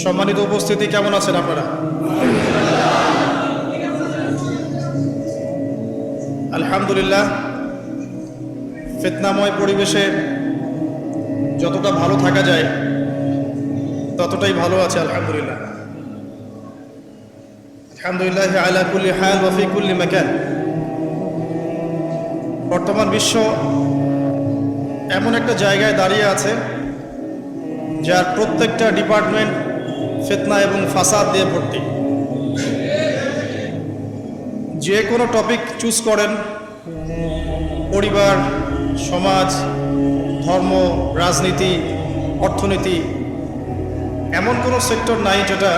সম্মানিত উপস্থিতি, কেমন আছেন আপনারা? আলহামদুলিল্লাহ। ফিতনাময় পরিবেশে যতটা ভালো থাকা যায় ততটাই ভালো আছে আলহামদুলিল্লাহ। আলহামদুলিল্লাহ আলা কুল্লি হাল ওয়া ফি কুল্লি মাকান। বর্তমান বিশ্ব এমন একটা জায়গায় দাঁড়িয়ে আছে যার প্রত্যেকটা ডিপার্টমেন্ট ফিতনা এবং ফাসাদ দিয়ে ভর্তি। যে কোনো টপিক চুজ করেন, পরিবার, সমাজ, ধর্ম, রাজনীতি, অর্থনীতি, এমন কোনো সেক্টর নাই যেটা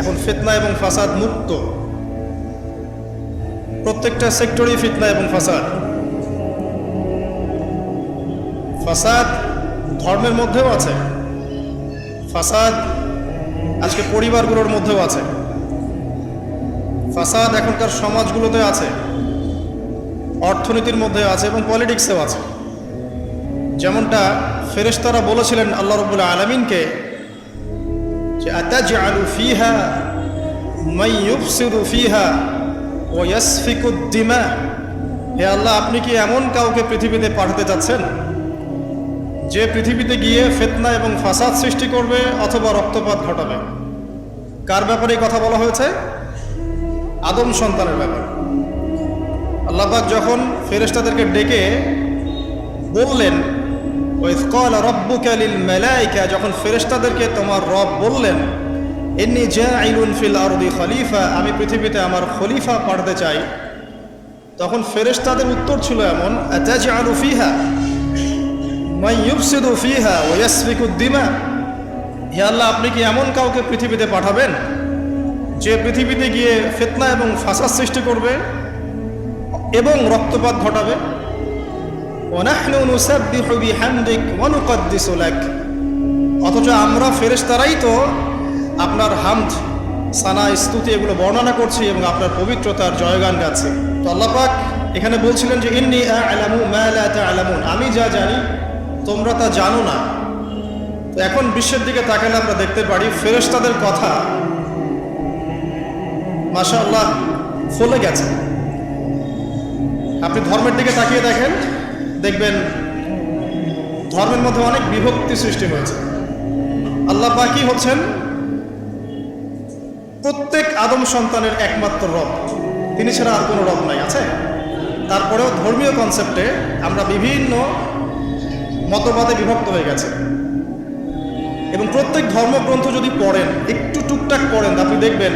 এখন ফিতনা এবং ফাসাদ মুক্ত। প্রত্যেকটা সেক্টরই ফিতনা এবং ফাসাদ। ফাসাদ ধর্মের মধ্যেও আছে, ফাসাদ আজকে পরিবারগুলোর মধ্যেও আছে, ফাসাদ এখনকার সমাজগুলোতে আছে, অর্থনীতির মধ্যে আছে এবং পলিটিক্সেও আছে। যেমনটা ফেরেশতারা বলেছিলেন আল্লাহ রাব্বুল আলামিনকে যে আতাজআলু ফিহা মান ইউফসিদু ফিহা ওয়া ইয়াসফিকুদ দিমা। হে আল্লাহ, আপনি কি এমন কাউকে পৃথিবীতে পাঠাতে যাচ্ছেন যে পৃথিবীতে গিয়ে ফিতনা এবং ফাসাদ সৃষ্টি করবে অথবা রক্তপাত ঘটাবে? কার ব্যাপারে এই কথা বলা হয়েছে? আদম সন্তানের ব্যাপারে। আল্লাহ পাক যখন ফেরেশতাদেরকে ডেকে বললেন, ওয়াইয ক্বালা রাব্বুকা লিল মালায়েকা, যখন ফেরেশতাদেরকে তোমার রব বললেন ইন্নী জাঈলুন ফিল আরদি খলিফা, আমি পৃথিবীতে আমার খলিফা পাঠাতে চাই, তখন ফেরেশতাদের উত্তর ছিল এমন, আতাজআলু ফিহা মান ইউফসিদু ফিহা ওয়া ইয়াসফিকুদ দিমা। হে আল্লাহ, আপনি কি এমন কাউকে পৃথিবীতে পাঠাবেন যে পৃথিবীতে গিয়ে ফিতনা এবং ফাসাদ সৃষ্টি করবে এবং রক্তপাত ঘটাবে? ওয়া নাহনু নুসাব্বিহু বিহামদিক ওয়া নুকদ্দিসু লাক, অথচ আমরা ফেরেশতারাই তো আপনার হামদ, সানা, স্তুতি এগুলো বর্ণনা করছি এবং আপনার পবিত্রতার জয়গান গাচ্ছি। তো আল্লাহ পাক এখানে বলছিলেন যে ইন্নী আ'লামু মা লা তা'লামুন, আমি যা জানি তোমরা তা জানো না। তো এখন বিশ্বের দিকে তাকালে আমরা দেখতে পারি ফেরেশতাদের কথা মাশাআল্লাহ ফলে গেছে। আপনি ধর্মের দিকে তাকিয়ে দেখেন, দেখবেন ধর্মের মধ্যে অনেক বিভক্তি সৃষ্টি হয়েছে। আল্লাহ পাকই হচ্ছেন প্রত্যেক আদম সন্তানের একমাত্র রব, তিনি ছাড়া আর কোনো রব নাই। আছে তারপরেও ধর্মীয় কনসেপ্টে আমরা বিভিন্ন মতবাদে বিভক্ত হয়ে গেছে এবং প্রত্যেক ধর্মগ্রন্থ যদি পড়েন, একটু টুকটাক পড়েন, আপনি দেখবেন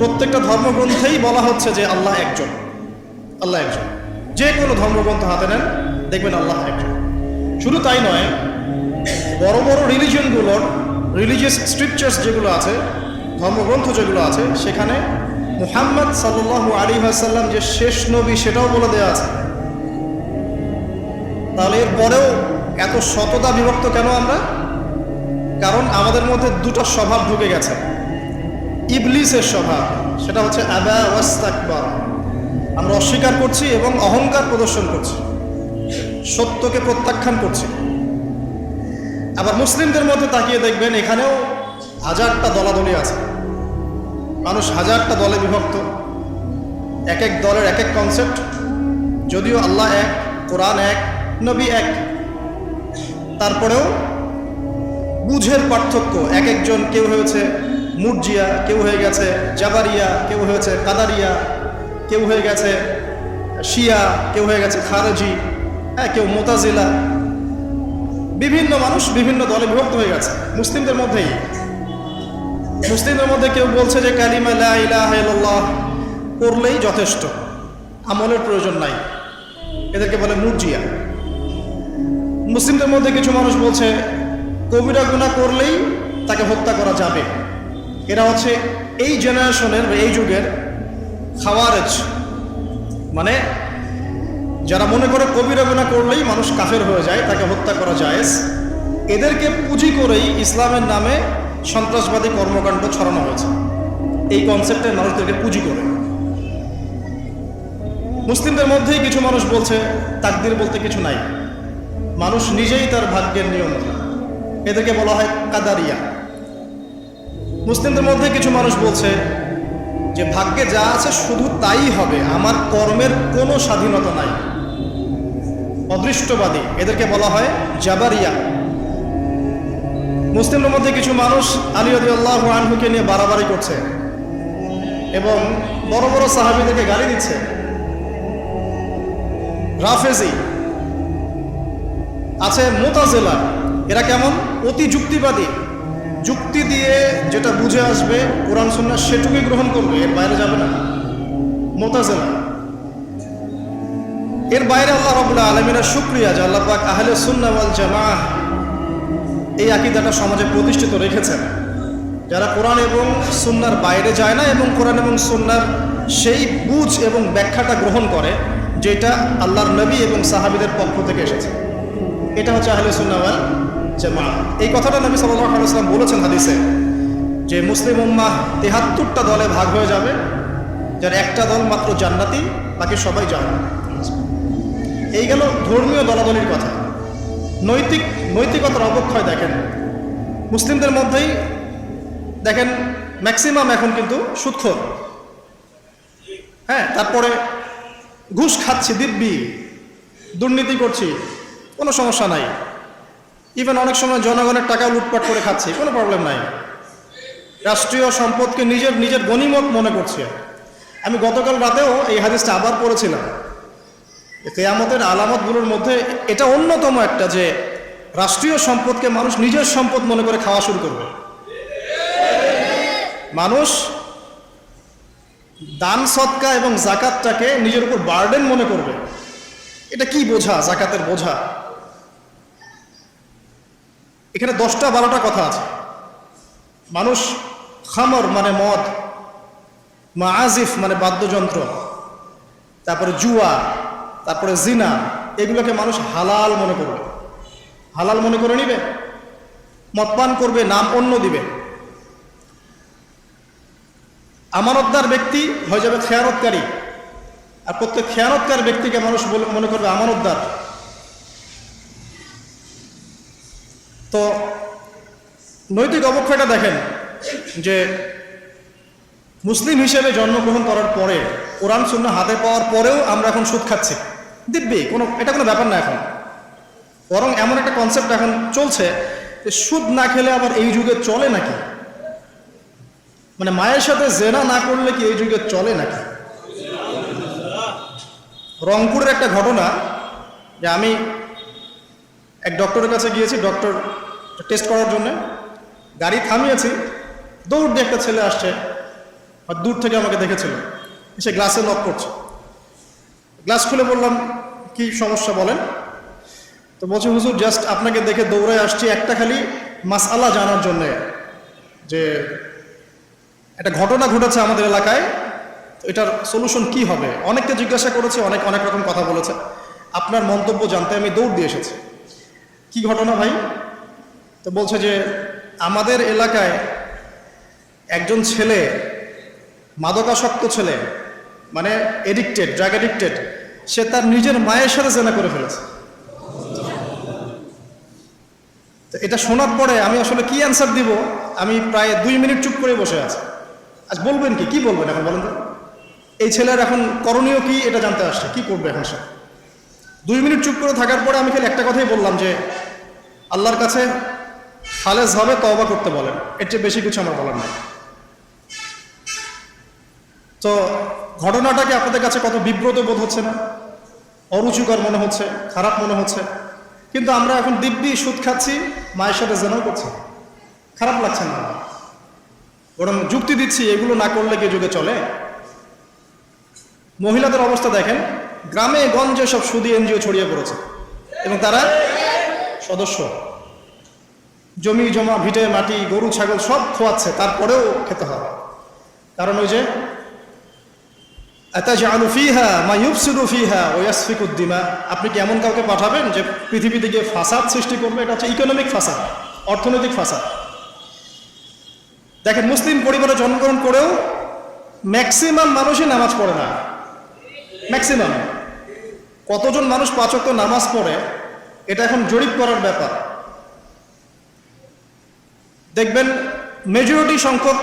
প্রত্যেকটা ধর্মগ্রন্থেই বলা হচ্ছে যে আল্লাহ একজন, আল্লাহ একজন। যে কোনো ধর্মগ্রন্থ হাতে নেন, দেখবেন আল্লাহ একজন। শুধু তাই নয়, বড় বড় রিলিজিয়নগুলোর রিলিজিয়াস স্ক্রিপচার্স যেগুলো আছে, ধর্মগ্রন্থ যেগুলো আছে, সেখানে মুহাম্মদ সাল্লাল্লাহু আলাইহি ওয়াসাল্লাম যে শেষ নবী সেটাও বলে দেওয়া আছে। তাহলে এর পরেও এত শততা বিভক্ত কেন আমরা? কারণ আমাদের মধ্যে দুটো স্বভাব ঢুকে গেছে। ইবলিসের স্বভাব, সেটা হচ্ছে আবা ওয়াস্তাকবার, আমরা অস্বীকার করছি এবং অহংকার প্রদর্শন করছি, সত্যকে প্রত্যাখ্যান করছি। আবার মুসলিমদের মধ্যে তাকিয়ে দেখবেন এখানেও হাজারটা দলাদলি আছে, মানুষ হাজারটা দলে বিভক্ত, এক এক দলের এক এক কনসেপ্ট। যদিও আল্লাহ এক, কোরআন এক, নবী এক, তারপরেও বুঝের পার্থক্য। এক একজন, কেউ হয়েছে মুরজিয়া, কেউ হয়ে গেছে জাবারিয়া, কেউ হয়েছে কাদারিয়া, কেউ হয়ে গেছে শিয়া, কেউ হয়ে গেছে খারেজি, কেউ মুতাজিলা। বিভিন্ন মানুষ বিভিন্ন দলে বিভক্ত হয়ে গেছে মুসলিমদের মধ্যেই। মুসলিমদের মধ্যে কেউ বলছে যে কালিমা লা ইলাহা ইল্লাল্লাহ পড়লেই যথেষ্ট, আমলের প্রয়োজন নাই, এদেরকে বলে মুরজিয়া। মুসলিমদের মধ্যে কিছু মানুষ বলছে কবিরা গুনাহ করলেই তাকে হত্যা করা যাবে। এরা হচ্ছে এই জেনারেশনের বা এই যুগের খাওয়ারেজ, মানে যারা মনে করে কবিরা গুনাহ করলেই মানুষ কাফের হয়ে যায়, তাকে হত্যা করা জায়েজ। এদেরকে পুঁজি করেই ইসলামের নামে সন্ত্রাসবাদী কর্মকাণ্ড ছড়ানো হয়েছে, এই কনসেপ্টে মানুষদেরকে পুঁজি করে। মুসলিমদের মধ্যেই কিছু মানুষ বলছে তাকদির বলতে কিছু নাই, মানুষ নিজেই তার ভাগ্যের নিয়ম। এদেরকে বলা হয় কাদারিয়া। মুসলিমদের মধ্যে কিছু মানুষ বলছে যে ভাগ্যে যা আছে শুধু তাই হবে, আমার কর্মের কোনো স্বাধীনতা নাই। অদৃষ্টবাদী, এদেরকে বলা হয় জাবারিয়া। মুসলিমদের মধ্যে কিছু মানুষ আলী রাদিয়াল্লাহু আনহুকে নিয়ে বাড়াবাড়ি করছে এবং বড় বড় সাহাবীদেরকে গালি দিচ্ছে। রাফেজি আছে, মুতাজিলা, এরা কেমন? অতি যুক্তিবাদী, যুক্তি দিয়ে যেটা বুঝে আসবে কোরআন সুন্নাহ সেটুকুই গ্রহণ করবে, এর বাইরে যাবে না। মুতাজিলা, এর বাইরে আল্লাহ রাব্বুল আলামিনের শুকরিয়া যে আল্লাহ পাক আহলে সুন্নাহ ওয়াল জামাআহ এই আকীদাটা সমাজে প্রতিষ্ঠিত রেখেছেন, যারা কোরআন এবং সুন্নাহর বাইরে যায় না এবং কোরআন এবং সুন্নাহর সেই বুঝ এবং ব্যাখ্যাটা গ্রহণ করে যেটা আল্লাহর নবী এবং সাহাবীদের পক্ষ থেকে এসেছে। এটা হচ্ছে আহলে সুন্নাহ ওয়াল জামাআহ। এই কথাটা নবী সাল্লাল্লাহু আলাইহি ওয়াসাল্লাম বলেছেন হাদিসে যে মুসলিম উম্মাহ ৭৩টা দলে ভাগ হয়ে যাবে, যার একটা দল মাত্র জান্নাতি, বাকি সবাই জাহান্নামী। এই গেল ধর্মীয় দলাদলির কথা। নৈতিকতার অবক্ষয় দেখেন মুসলিমদের মধ্যেই, দেখেন ম্যাক্সিমাম এখন কিন্তু সুদখোর। হ্যাঁ, তারপরে ঘুষ খাচ্ছি দিব্যি, দুর্নীতি করছি, কোনো সমস্যা নাই। ইভেন অনেক সময় জনগণের টাকা লুটপাট করে খাচ্ছি, কোনো প্রবলেম নাই। রাষ্ট্রীয় সম্পদকে নিজের গনিমত মনে করছি। আমি গতকাল রাতেও এই হাদিসটা আবার পড়েছিলাম। কিয়ামতের আলামতগুলোর মধ্যে এটা অন্যতম একটা, যে রাষ্ট্রীয় সম্পদকে মানুষ নিজের সম্পদ মনে করে খাওয়া শুরু করবে। মানুষ দান সদকা এবং জাকাতটাকে নিজের উপর বার্ডেন মনে করবে। এটা কি বোঝা? জাকাতের বোঝা। এখানে 10টা-12টা কথা আছে। মানুষ খামর মানে মদ, মাআজিফ মানে বাদ্যযন্ত্র, তারপরে জুয়া, তারপরে জিনা, এগুলোকে মানুষ হালাল মনে করবে, হালাল মনে করে নিবে, মদপান করবে, নাম অন্য দিবে। আমানতদার ব্যক্তি হয়ে যাবে খেয়ানতকারী, আর প্রত্যেক খেয়ানতকার ব্যক্তিকে মানুষ মনে করবে আমানতদার। তো নৈতিক অবক্ষয়টা দেখেন যে মুসলিম হিসেবে জন্মগ্রহণ করার পরে, কোরআন সুন্নাহ হাতে পাওয়ার পরেও আমরা এখন সুদ খাচ্ছি দিব্যি। এটা কোনো ব্যাপার না এখন। বরং এমন একটা কনসেপ্ট এখন চলছে যে সুদ না খেলে আবার এই যুগে চলে নাকি, মানে মায়ের সাথে জেনা না করলে কি এই যুগে চলে নাকি। রংপুরের একটা ঘটনা, যে আমি এক ডক্টরের কাছে গিয়েছি, ডক্টর টেস্ট করার জন্য গাড়ি থামিয়েছি, দৌড় দিয়ে একটা ছেলে আসছে, আর দূর থেকে আমাকে দেখেছিল, সে গ্লাসে লক করছে। গ্লাস খুলে বললাম কি সমস্যা বলেন। তো বলছে হুজুর জাস্ট আপনাকে দেখে দৌড়ে আসছি একটা খালি মাসআলা জানার জন্যে, যে একটা ঘটনা ঘটেছে আমাদের এলাকায়, এটার সলিউশন কি হবে। অনেককে জিজ্ঞাসা করেছে, অনেক রকম কথা বলেছে, আপনার মন্তব্য জানতে আমি দৌড় দিয়ে এসেছি। কি ঘটনা ভাই? তো বলছে যে আমাদের এলাকায় একজন ছেলে, মাদকাসক্ত ছেলে, মানে এডিক্টেড, ড্রাগ এডিক্টেড, সে তার নিজের মায়ের সাথে জেনা করে ফেলেছে। তো এটা শোনার পরে আমি আসলে কি অ্যান্সার দিব, আমি প্রায় 2 মিনিট চুপ করে বসে আছি। আজ বলবেন কি বলবেন এখন বলেন তো? এই ছেলের এখন করণীয় কি এটা জানতে আসছে, কি করবে এখন সে? 2 মিনিট চুপ করে থাকার পরে আমি খালি একটা কথাই বললাম যে আল্লাহর কাছে খালেজ ভাবে তওবা করতে বলেন, এর চেয়ে বেশি কিছু আমার বলার নাই। তো ঘটনাটাকে আপনাদের কাছে কত বিব্রত বোধ হচ্ছে না? অরুচিকর মনে হচ্ছে, খারাপ মনে হচ্ছে, কিন্তু আমরা এখন দিব্যি সুদ খাচ্ছি, মায়ের সাথে জেনাও করছি। খারাপ লাগছে না, বরং যুক্তি দিচ্ছি এগুলো না করলে কি যুগে চলে। মহিলাদের অবস্থা দেখেন, গ্রামে গঞ্জে সব সুদী এনজিও ছড়িয়ে পড়েছে এবং তারা সদস্য, জমি জমা, ভিটে মাটি, গরু ছাগল সব খোয়াচ্ছে, তারপরেও খেতে হয়। কারণ ওই যে আতাজআলু ফীহা মা ইউফসিদু ফীহা ওয়া ইয়াসফিকুদ দিমা, আপনি কি এমন কাউকে পাঠাবেন যে পৃথিবীতে গিয়ে ফাসাদ সৃষ্টি করবে? এটা হচ্ছে ইকোনমিক ফাসাদ, অর্থনৈতিক ফাসাদ। দেখেন মুসলিম পরিবারে জন্মগ্রহণ করেও ম্যাক্সিমাম মানুষই নামাজ পড়ে না। ম্যাক্সিমাম কতজন মানুষ 5 ওয়াক্ত নামাজ পড়ে, এটা এখন জরিপ করার ব্যাপার। দেখবেন মেজরিটি সংখ্যক